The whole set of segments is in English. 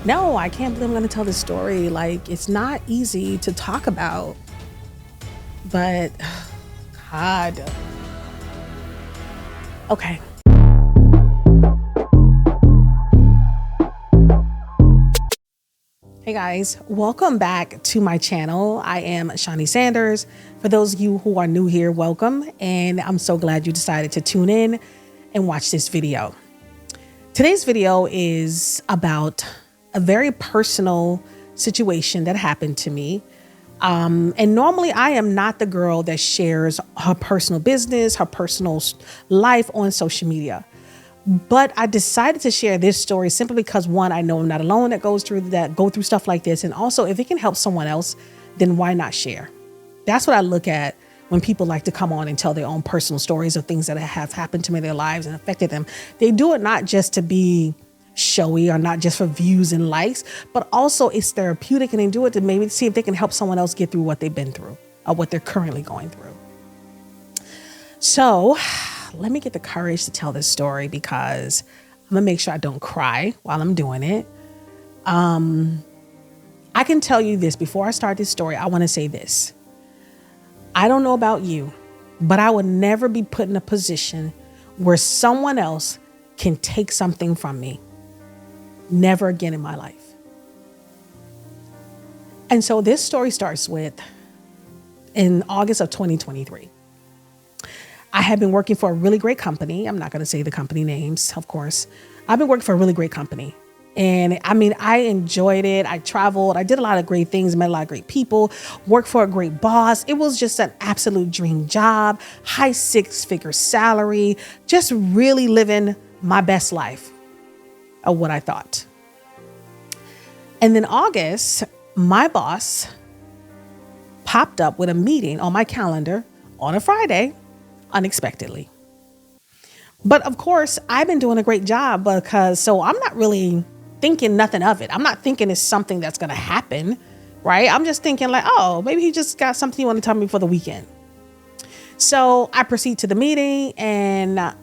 No, I can't believe I'm going to tell this story. Like, it's not easy to talk about, but God. Okay. Hey guys, welcome back to my channel. I am Shawnee Sanders. For those of you who are new here, welcome. And I'm so glad you decided to tune in and watch this video. Today's video is about a very personal situation that happened to me. And normally I am not the girl that shares her personal business, her personal life on social media. But I decided to share this story simply because, one, I know I'm not alone that go through stuff like this. And also, if it can help someone else, then why not share? That's what I look at when people like to come on and tell their own personal stories of things that have happened to me in their lives and affected them. They do it not just to be showy or not just for views and likes, but also it's therapeutic, and they do it to maybe see if they can help someone else get through what they've been through or what they're currently going through. So let me get the courage to tell this story because I'm gonna make sure I don't cry while I'm doing it. I can tell you this before I start this story. I want to say this. I don't know about you, but I would never be put in a position where someone else can take something from me. Never again in my life. And so this story starts with in August of 2023. I had been working for a really great company. I'm not going to say the company names, of course. I've been working for a really great company. And I mean, I enjoyed it. I traveled. I did a lot of great things, met a lot of great people, worked for a great boss. It was just an absolute dream job, high six-figure salary, just really living my best life of what I thought. And then August, my boss popped up with a meeting on my calendar on a Friday, unexpectedly. But of course, I've been doing a great job so I'm not really thinking nothing of it. I'm not thinking it's something that's going to happen, right? I'm just thinking like, oh, maybe he just got something he wanted to tell me for the weekend. So I proceed to the meeting, and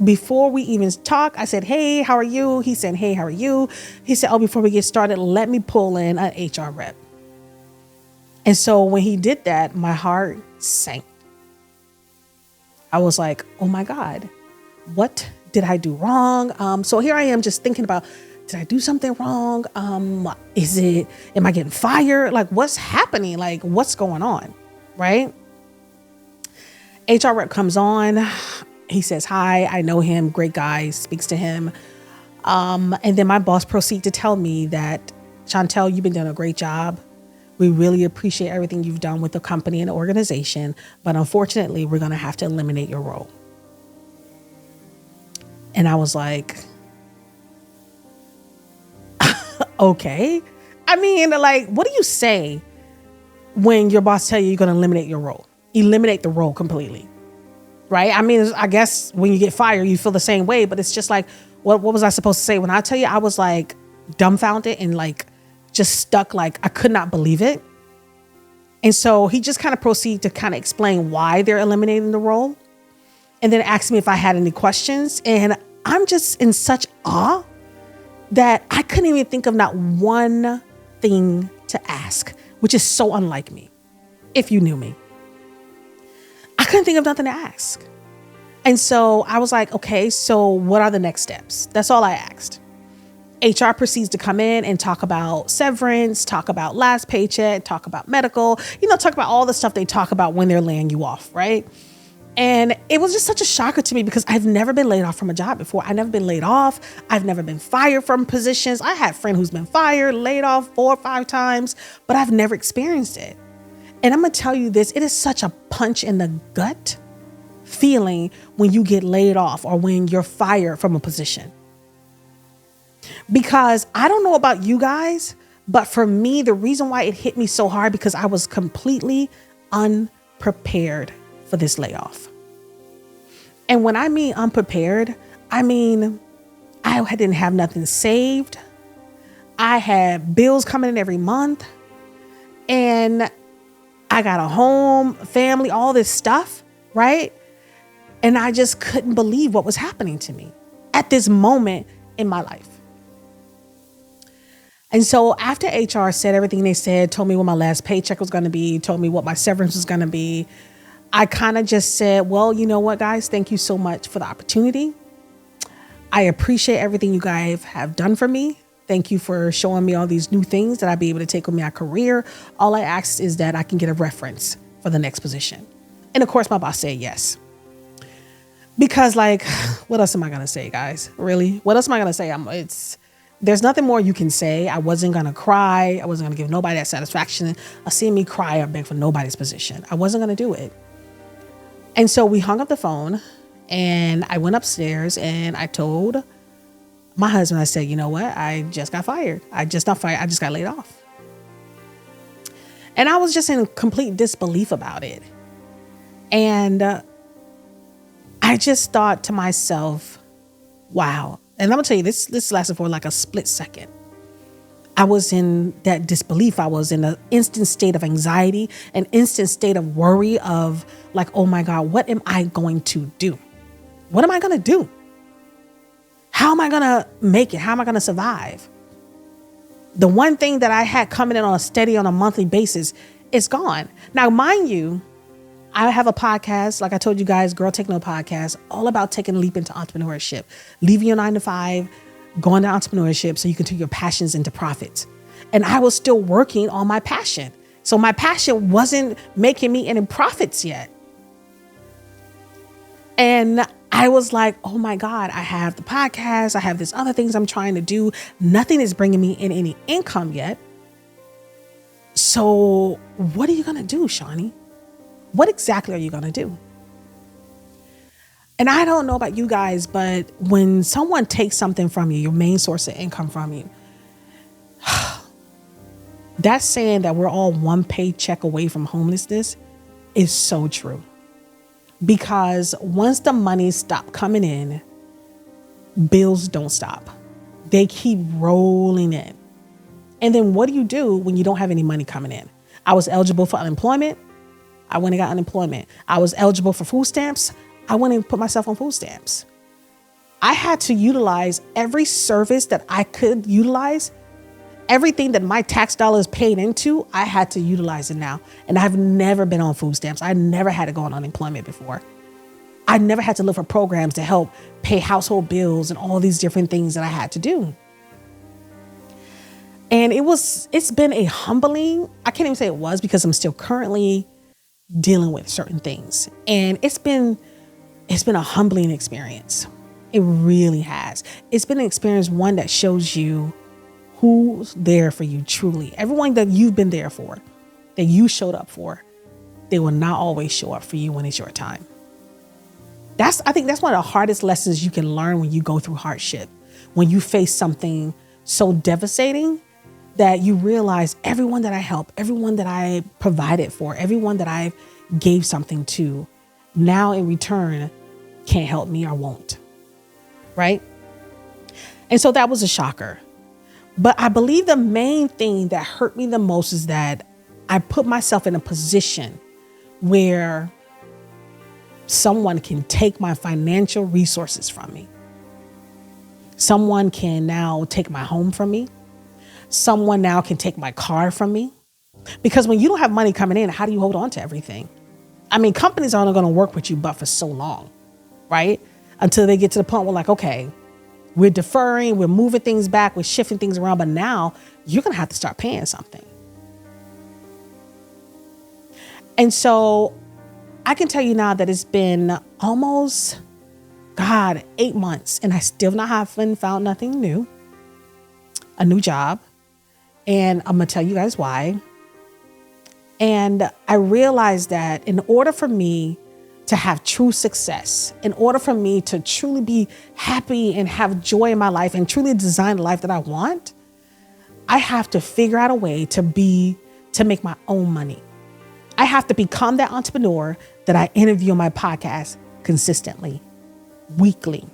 before we even talk, I said, hey, how are you? He said, hey, how are you? He said, oh, before we get started, let me pull in an HR rep. And so when he did that, my heart sank. I was like, oh my God, what did I do wrong? So here I am just thinking about, did I do something wrong? Am I getting fired? Like, what's happening? Like, what's going on? Right? HR rep comes on. He says, hi, I know him. Great guy, speaks to him. And then my boss proceeds to tell me that, Chantel, you've been doing a great job. We really appreciate everything you've done with the company and the organization, but unfortunately, we're going to have to eliminate your role. And I was like, okay. I mean, like, what do you say when your boss tell you you're going to eliminate your role? Eliminate the role completely, right? I mean, I guess when you get fired, you feel the same way, but it's just like, what was I supposed to say? When I tell you, I was like dumbfounded and like just stuck, like I could not believe it. And so he just kind of proceeded to kind of explain why they're eliminating the role, and then asked me if I had any questions. And I'm just in such awe that I couldn't even think of not one thing to ask, which is so unlike me. If you knew me, I couldn't think of nothing to ask. And so I was like, okay, so what are the next steps? That's all I asked. HR proceeds to come in and talk about severance, talk about last paycheck, talk about medical, talk about all the stuff they talk about when they're laying you off, right? And it was just such a shocker to me because I've never been laid off from a job before. I've never been laid off. I've never been fired from positions. I had a friend who's been fired, laid off 4 or 5 times, but I've never experienced it. And I'm going to tell you this, it is such a punch in the gut feeling when you get laid off or when you're fired from a position. Because I don't know about you guys, but for me, the reason why it hit me so hard because I was completely unprepared for this layoff. And when I mean unprepared, I mean, I didn't have nothing saved. I had bills coming in every month, and I got a home, family, all this stuff, right? And I just couldn't believe what was happening to me at this moment in my life. And so after HR said everything they said, told me what my last paycheck was going to be, told me what my severance was going to be, I kind of just said, well, you know what, guys, thank you so much for the opportunity. I appreciate everything you guys have done for me. Thank you for showing me all these new things that I'll be able to take with me in my career. All I ask is that I can get a reference for the next position. And of course, my boss said yes. Because like, what else am I going to say, guys? Really? What else am I going to say? There's nothing more you can say. I wasn't going to cry. I wasn't going to give nobody that satisfaction of seeing me cry or beg for nobody's position. I wasn't going to do it. And so we hung up the phone and I went upstairs and I told my husband, I said, you know what? I just got fired. I just got laid off. And I was just in complete disbelief about it. And I just thought to myself, wow. And I'm gonna tell you, this lasted for like a split second. I was in that disbelief. I was in an instant state of anxiety, an instant state of worry of like, oh my God, what am I going to do? What am I going to do? How am I going to make it? How am I going to survive? The one thing that I had coming in on a monthly basis is gone. Now, mind you, I have a podcast, like I told you guys, Girl Take No podcast, all about taking a leap into entrepreneurship, leaving your 9-to-5, going to entrepreneurship so you can turn your passions into profits. And I was still working on my passion. So my passion wasn't making me any profits yet. And I was like, oh my God, I have the podcast. I have these other things I'm trying to do. Nothing is bringing me in any income yet. So what are you going to do, Shawnee? What exactly are you going to do? And I don't know about you guys, but when someone takes something from you, your main source of income from you, that's saying that we're all one paycheck away from homelessness is so true. Because once the money stops coming in, bills don't stop. They keep rolling in. And then what do you do when you don't have any money coming in? I was eligible for unemployment. I went and got unemployment. I was eligible for food stamps. I went and put myself on food stamps. I had to utilize every service that I could utilize. Everything that my tax dollars paid into, I had to utilize it now. And I've never been on food stamps. I never had to go on unemployment before. I never had to look for programs to help pay household bills and all these different things that I had to do. And it's been a humbling, I can't even say it was because I'm still currently dealing with certain things. And it's been a humbling experience. It really has. It's been an experience, one that shows you who's there for you truly. Everyone that you've been there for, that you showed up for, they will not always show up for you when it's your time. I think that's one of the hardest lessons you can learn when you go through hardship. When you face something so devastating that you realize everyone that I helped, everyone that I provided for, everyone that I gave something to, now in return can't help me or won't. Right? And so that was a shocker. But I believe the main thing that hurt me the most is that I put myself in a position where someone can take my financial resources from me. Someone can now take my home from me. Someone now can take my car from me. Because when you don't have money coming in, how do you hold on to everything? I mean, companies aren't going to work with you but for so long, right? Until they get to the point where like, okay, we're deferring, we're moving things back, we're shifting things around, but now you're going to have to start paying something. And so I can tell you now that it's been almost, 8 months, and I still haven't found nothing new, a new job. And I'm going to tell you guys why. And I realized that in order for me to have true success, in order for me to truly be happy and have joy in my life and truly design the life that I want, I have to figure out a way to make my own money. I have to become that entrepreneur that I interview on my podcast consistently, weekly.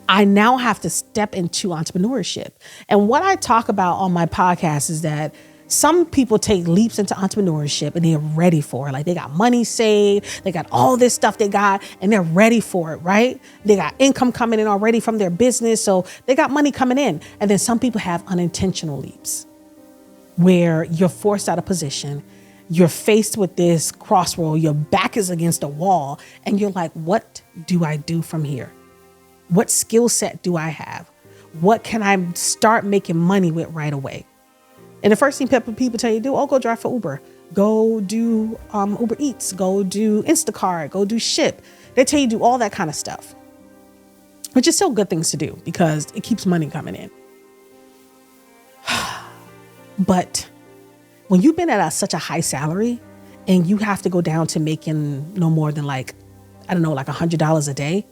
I now have to step into entrepreneurship. And what I talk about on my podcast is that Some people take leaps into entrepreneurship and they're ready for it. Like they got money saved, they got all this stuff they got and they're ready for it, right? They got income coming in already from their business. So they got money coming in. And then some people have unintentional leaps where you're forced out of position. You're faced with this crossroad. Your back is against a wall and you're like, what do I do from here? What skill set do I have? What can I start making money with right away? And the first thing people tell you to do, go drive for Uber, go do Uber Eats, go do Instacart, go do Ship. They tell you to do all that kind of stuff, which is still good things to do because it keeps money coming in. But when you've been at such a high salary and you have to go down to making no more than like $100 a day,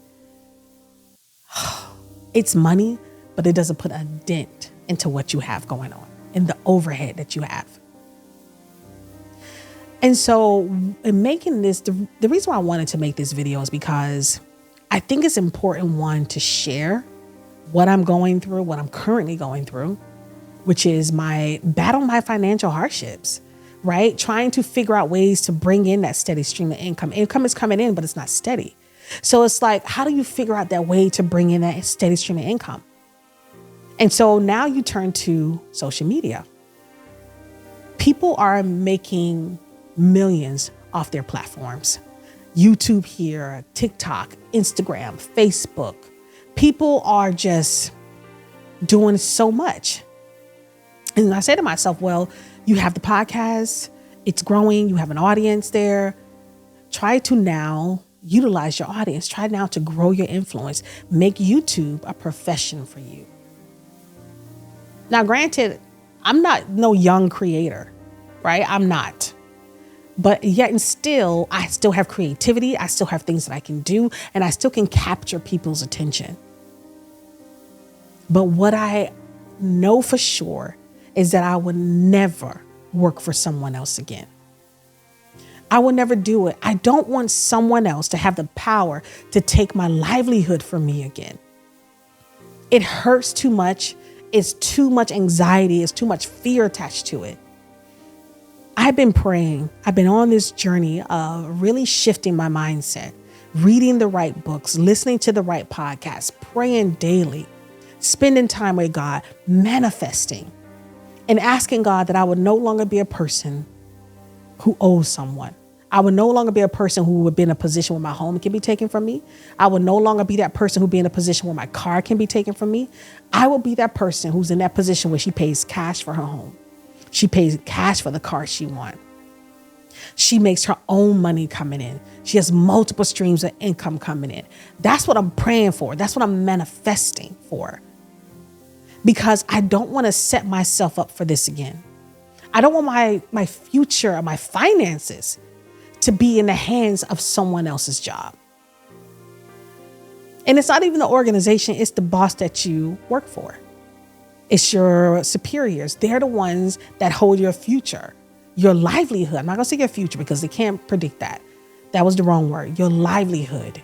it's money, but it doesn't put a dent into what you have going on and the overhead that you have. And so in making this, the reason why I wanted to make this video is because I think it's important, one, to share what I'm going through, what I'm currently going through, which is my financial hardships, right? Trying to figure out ways to bring in that steady stream of income. Income is coming in, but it's not steady. So it's like, how do you figure out that way to bring in that steady stream of income? And so now you turn to social media. People are making millions off their platforms. YouTube here, TikTok, Instagram, Facebook. People are just doing so much. And I say to myself, well, you have the podcast, it's growing, you have an audience there. Try to now utilize your audience. Try now to grow your influence. Make YouTube a profession for you. Now, granted, I'm not no young creator, right? I'm not. But yet and still, I still have creativity. I still have things that I can do, and I still can capture people's attention. But what I know for sure is that I would never work for someone else again. I will never do it. I don't want someone else to have the power to take my livelihood from me again. It hurts too much. It's too much anxiety. It's too much fear attached to it. I've been praying. I've been on this journey of really shifting my mindset, reading the right books, listening to the right podcasts, praying daily, spending time with God, manifesting, and asking God that I would no longer be a person who owes someone. I would no longer be a person who would be in a position where my home can be taken from me. I would no longer be that person who would be in a position where my car can be taken from me. I will be that person who's in that position where she pays cash for her home. She pays cash for the car she wants. She makes her own money coming in. She has multiple streams of income coming in. That's what I'm praying for. That's what I'm manifesting for. Because I don't want to set myself up for this again. I don't want my future or my finances to be in the hands of someone else's job. And it's not even the organization, it's the boss that you work for. It's your superiors. They're the ones that hold your future, your livelihood. I'm not going to say your future because they can't predict that. That was the wrong word. Your livelihood,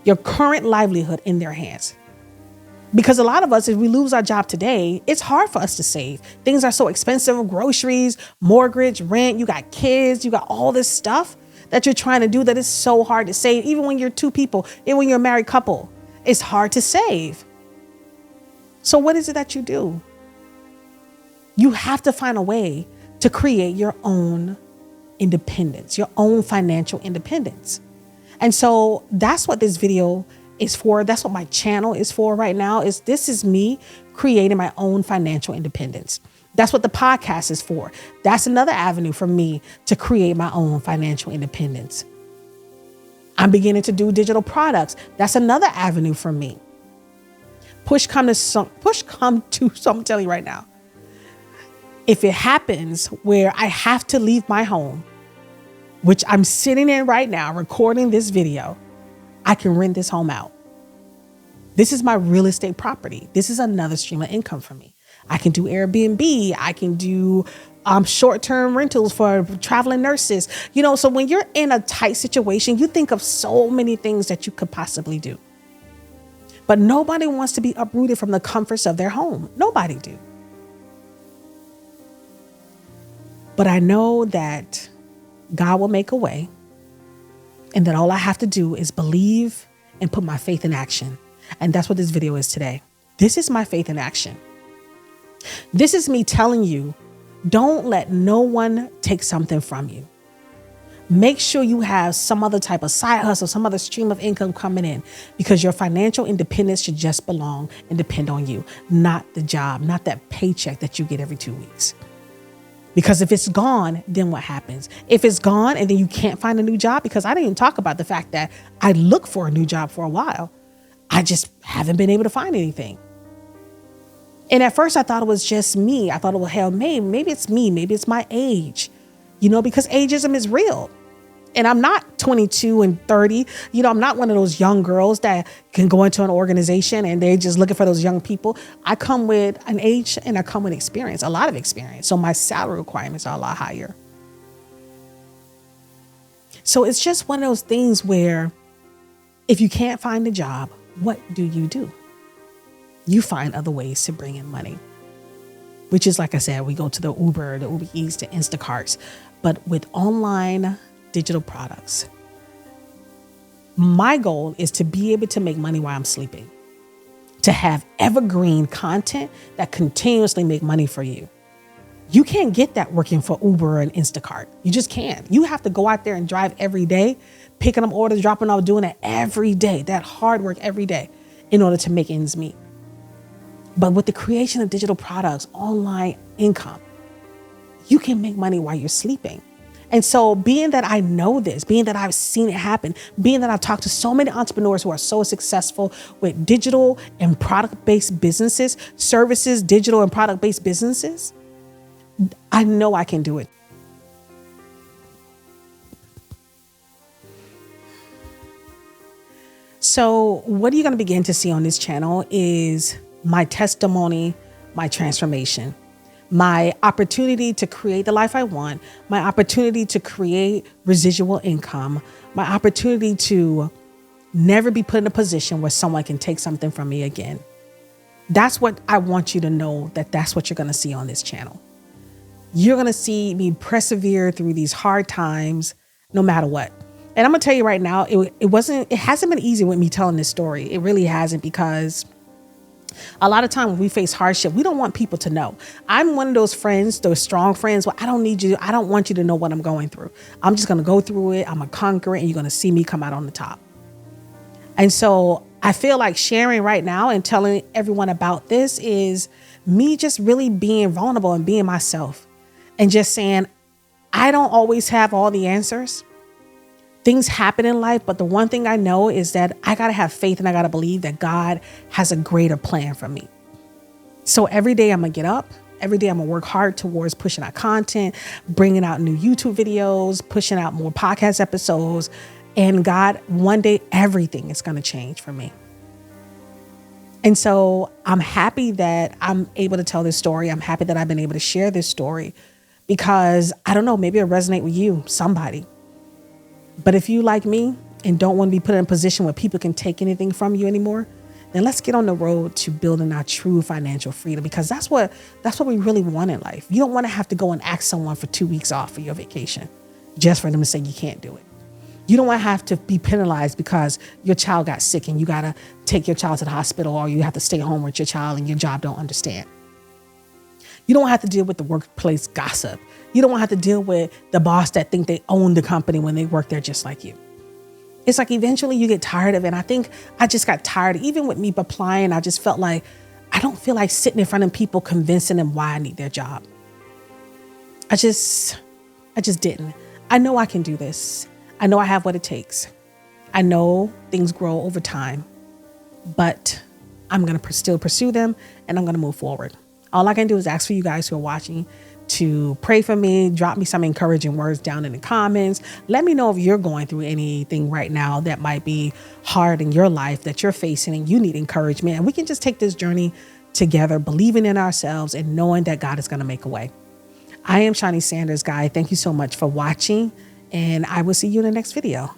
your current livelihood in their hands. Because a lot of us, if we lose our job today, it's hard for us to save. Things are so expensive, groceries, mortgage, rent, you got kids, you got all this stuff that you're trying to do that is so hard to save. Even when you're two people, even when you're a married couple, it's hard to save. So what is it that you do? You have to find a way to create your own independence, your own financial independence. And so that's what this video is for. That's what my channel is for right now. This is me creating my own financial independence. That's what the podcast is for. That's another avenue for me to create my own financial independence. I'm beginning to do digital products. That's another avenue for me. Push come to some, I'm telling you right now. If it happens where I have to leave my home, which I'm sitting in right now, recording this video, I can rent this home out. This is my real estate property. This is another stream of income for me. I can do Airbnb. I can do short-term rentals for traveling nurses. So when you're in a tight situation, you think of so many things that you could possibly do. But nobody wants to be uprooted from the comforts of their home. Nobody do. But I know that God will make a way, and that all I have to do is believe and put my faith in action. And that's what this video is today. This is my faith in action. This is me telling you, don't let no one take something from you. Make sure you have some other type of side hustle, some other stream of income coming in, because your financial independence should just belong and depend on you, not the job, not that paycheck that you get every 2 weeks. Because if it's gone, then what happens? If it's gone and then you can't find a new job, because I didn't even talk about the fact that I looked for a new job for a while. I just haven't been able to find anything. And at first I thought it was just me. I thought, well, hell, maybe it's me. Maybe it's my age, because ageism is real. And I'm not 22 and 30. I'm not one of those young girls that can go into an organization and they're just looking for those young people. I come with an age and I come with experience, a lot of experience. So my salary requirements are a lot higher. So it's just one of those things where if you can't find a job, what do? You find other ways to bring in money, which is, like I said, we go to the Uber Eats, the Instacarts, but with online digital products. My goal is to be able to make money while I'm sleeping, to have evergreen content that continuously make money for you. You can't get that working for Uber and Instacart. You just can't. You have to go out there and drive every day, picking up orders, dropping off, doing it every day, that hard work every day in order to make ends meet. But with the creation of digital products, online income, you can make money while you're sleeping. And so being that I know this, being that I've seen it happen, being that I've talked to so many entrepreneurs who are so successful with digital and product-based businesses, services, digital and product-based businesses, I know I can do it. So what you're going to begin to see on this channel is my testimony, my transformation, my opportunity to create the life I want, my opportunity to create residual income, my opportunity to never be put in a position where someone can take something from me again. That's what I want you to know, that's what you're going to see on this channel. You're going to see me persevere through these hard times, no matter what. And I'm going to tell you right now, it hasn't been easy with me telling this story. It really hasn't, because a lot of time when we face hardship, we don't want people to know. I'm one of those friends, those strong friends, where I don't want you to know what I'm going through. I'm just going to go through it. I'm going to conquer it, and you're going to see me come out on the top. And so I feel like sharing right now and telling everyone about this is me just really being vulnerable and being myself, and just saying, I don't always have all the answers. Things happen in life, but the one thing I know is that I got to have faith, and I got to believe that God has a greater plan for me. So every day I'm going to get up. Every day I'm going to work hard towards pushing out content, bringing out new YouTube videos, pushing out more podcast episodes. And God, one day, everything is going to change for me. And so I'm happy that I'm able to tell this story. I'm happy that I've been able to share this story, because I don't know, maybe it'll resonate with you, somebody. But if you, like me, and don't want to be put in a position where people can take anything from you anymore, then let's get on the road to building our true financial freedom, because that's what we really want in life. You don't want to have to go and ask someone for 2 weeks off for your vacation just for them to say you can't do it. You don't want to have to be penalized because your child got sick and you got to take your child to the hospital, or you have to stay home with your child and your job don't understand. You don't have to deal with the workplace gossip. You don't have to deal with the boss that think they own the company when they work there just like you. It's like eventually you get tired of it. And I think I just got tired. Even with me applying, I just felt like I don't feel like sitting in front of people convincing them why I need their job. I just didn't. I know I can do this. I know I have what it takes. I know things grow over time, but I'm going to still pursue them, and I'm going to move forward. All I can do is ask for you guys who are watching to pray for me, drop me some encouraging words down in the comments. Let me know if you're going through anything right now that might be hard in your life that you're facing and you need encouragement. And we can just take this journey together, believing in ourselves and knowing that God is going to make a way. I am Shani Sanders, guy. Thank you so much for watching, and I will see you in the next video.